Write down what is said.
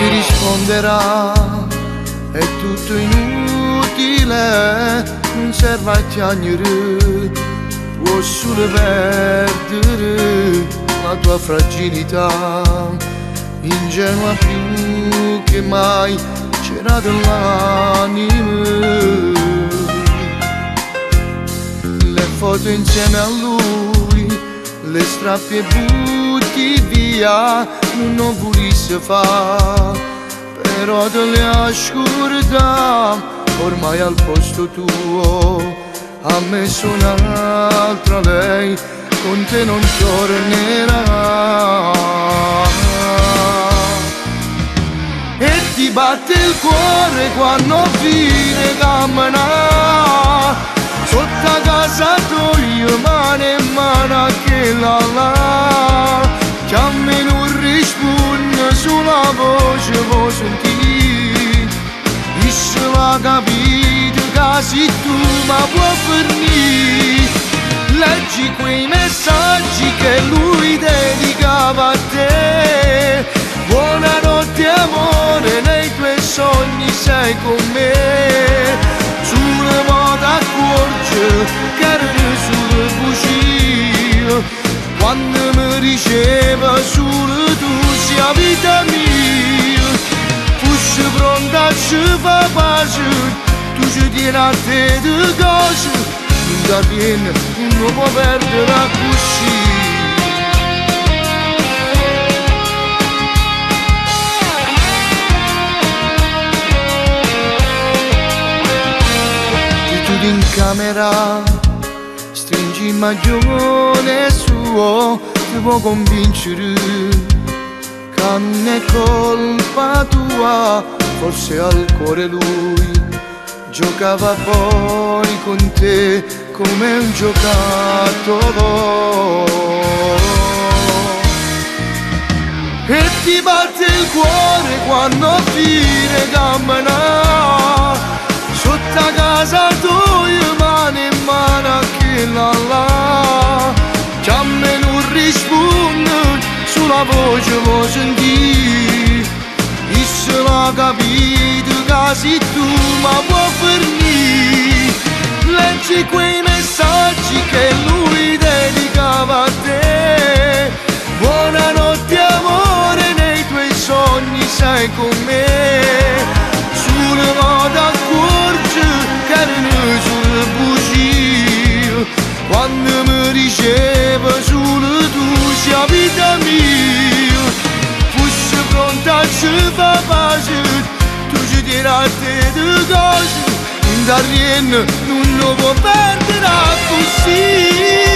ti risponderà, è tutto inutile, non serve a piangere, può solo perdere la tua fragilità, ingenua più che mai c'era dell'anima. Le foto insieme a lui, le strappi e butti via, non volesse fa, però te le ascolta, ormai al posto tuo ha messo un'altra lei, con te non tornerà. E ti batte il cuore quando viene cammina, sotto a casa tua mano in mano che la chiami non risponde, sulla voce vuoi sentire, se l'ha capito che sei tu ma può fornire. Leggi quei messaggi che lui dedicava a te, buonanotte amore, nei tuoi sogni sei con me, sulle moda accorge che erano sulle bugie, quando mi diceva solo tu sia vita mia, fosse pronta a ci fa pace, tu ci tieni a te di cose, non da viene, non può perdere così. In camera stringi il maglione suo, ti può convincere che non è colpa tua, forse al cuore lui giocava poi con te come un giocattolo. E ti batte il cuore quando fine cammina, sotto a casa tua mano in mano che la chiami non risponde, sulla voce vuoi sentire, e se l'ha capito che sei tu ma può fornire. Leggi quei messaggi che lui dedicava a te, buonanotte amore, nei tuoi sogni sei con me, sulle moda accorge che erano sulle bugie, quando mi diceva solo tu sia vita mia, fosse pronta a ci fa pace, tu ci tieni a te di cose, da rien non lo può perdere così.